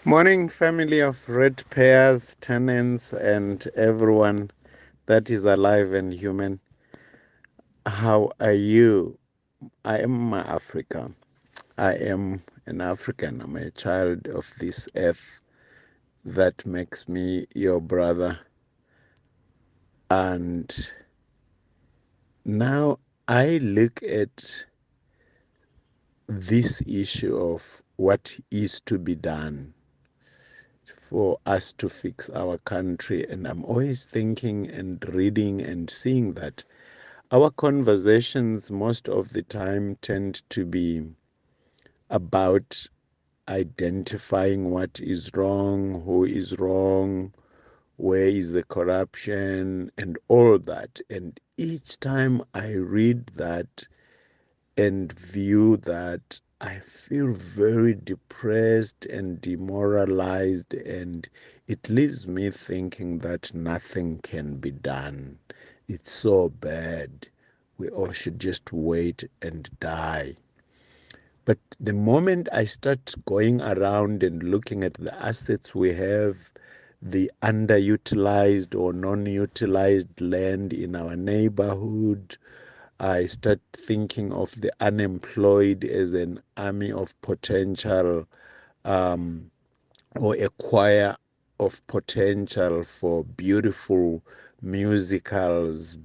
Morning, family of red pears, tenants, and everyone that is alive and human. How are you? I am MaAfrika. I am an African. I'm a child of this earth. That makes me your brother. And now I look at this issue of what is to be done for us to fix our country. And I'm always thinking and reading and seeing that our conversations most of the time tend to be about identifying what is wrong, who is wrong, where is the corruption, and all that. And each time I read that and view that, I feel very depressed and demoralized, and it leaves me thinking that nothing can be done. It's so bad. We all should just wait and die. But the moment I start going around and looking at the assets we have, the underutilized or non-utilized land in our neighborhood, I start thinking of the unemployed as an army of potential, um, or a choir of potential for beautiful musicals,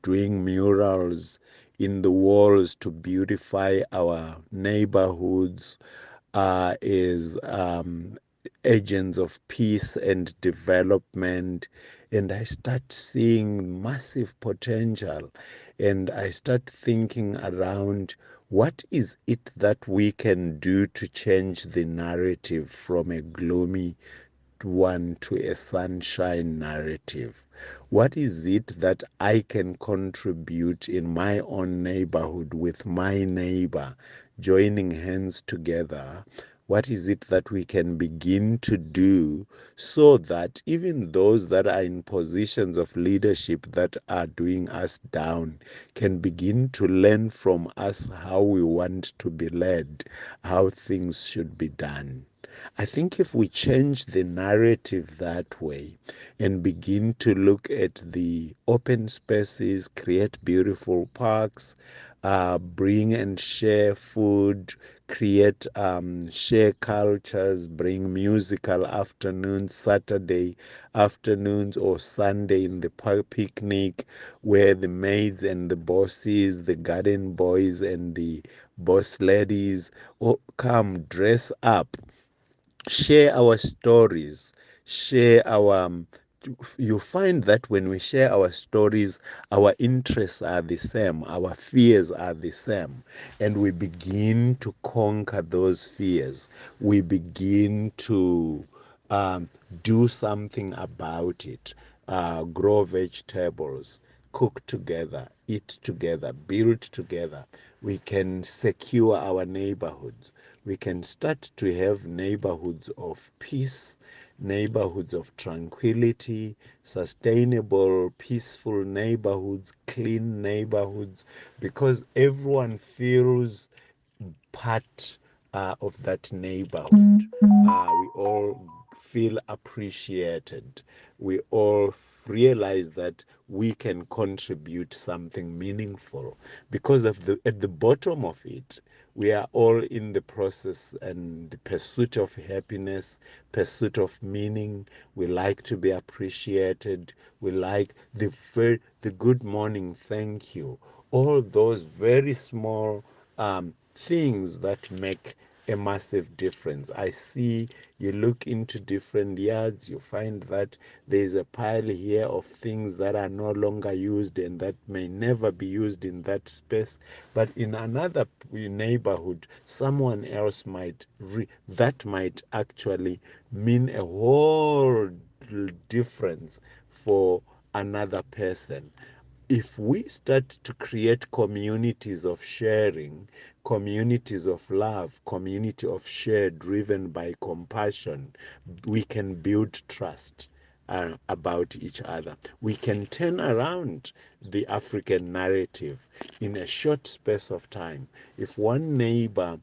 doing murals in the walls to beautify our neighborhoods, is agents of peace and development. And I start seeing massive potential. And I start thinking around what is it that we can do to change the narrative from a gloomy one to a sunshine narrative? What is it that I can contribute in my own neighborhood with my neighbor, joining hands together? What is it that we can begin to do so that even those that are in positions of leadership that are doing us down can begin to learn from us how we want to be led, how things should be done? I think if we change the narrative that way and begin to look at the open spaces, create beautiful parks, bring and share food, create share cultures, bring musical afternoons, Saturday afternoons or Sunday in the picnic, where the maids and the bosses, the garden boys and the boss ladies all come dress up, share our stories, share our you find that when we share our stories, our interests are the same, our fears are the same, and we begin to conquer those fears. We begin to um, do something about it, grow vegetables, cook together, eat together, build together. We can secure our neighborhoods. We can start to have neighborhoods of peace, neighborhoods of tranquility, sustainable, peaceful neighborhoods, clean neighborhoods, because everyone feels part of that neighborhood. We all feel appreciated. We all realize that we can contribute something meaningful, because of at the bottom of it, we are all in the process and the pursuit of happiness, pursuit of meaning. We like to be appreciated. We like the good morning, thank you. All those very small things that make a massive difference. I see, you look into different yards, you find that there's a pile here of things that are no longer used and that may never be used in that space. But in another neighborhood, someone else that might actually mean a whole difference for another person. If we start to create communities of sharing, communities of love, community of share driven by compassion, we can build trust. about each other. We can turn around the African narrative in a short space of time. If one neighborhood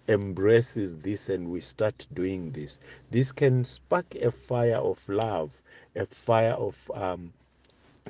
embraces this and we start doing this, this can spark a fire of love, a fire of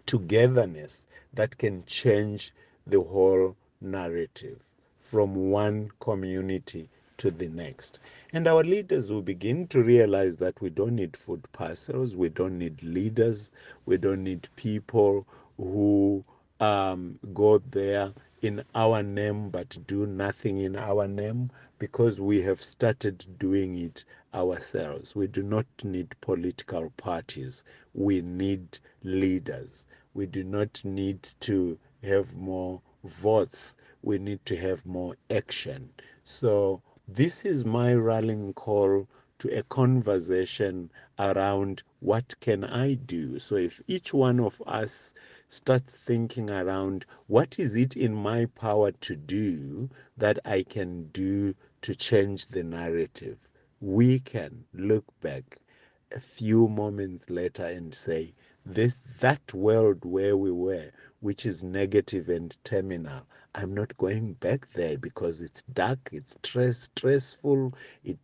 togetherness that can change the whole narrative from one community to the next. And our leaders will begin to realize that we don't need food parcels, we don't need leaders, we don't need people who go there in our name but do nothing in our name, because we have started doing it ourselves. We do not need political parties. We need leaders. We do not need to have more votes. We need to have more action. So this is my rallying call to a conversation around what can I do. So if each one of us starts thinking around what is it in my power to do that I can do to change the narrative, we can look back a few moments later and say, that world where we were, which is negative and terminal, I'm not going back there because it's dark, it's stressful, it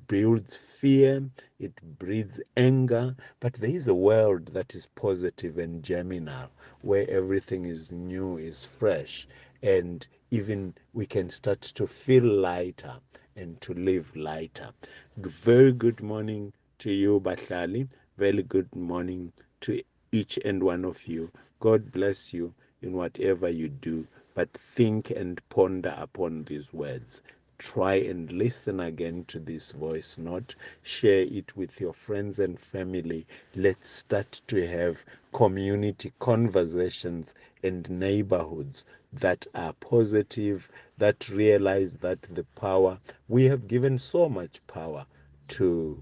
builds fear, it breeds anger. But there is a world that is positive and germinal, where everything is new, is fresh, and even we can start to feel lighter and to live lighter. Very good morning to you, Bahlali. Very good morning to each and one of you. God bless you in whatever you do, but think and ponder upon these words. Try and listen again to this voice note. Share it with your friends and family. Let's start to have community conversations and neighborhoods that are positive, that realize that the power, we have given so much power to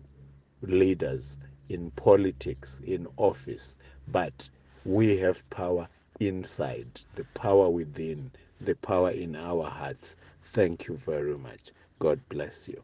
leaders in politics, in office, but we have power inside, the power within, the power in our hearts. Thank you very much. God bless you.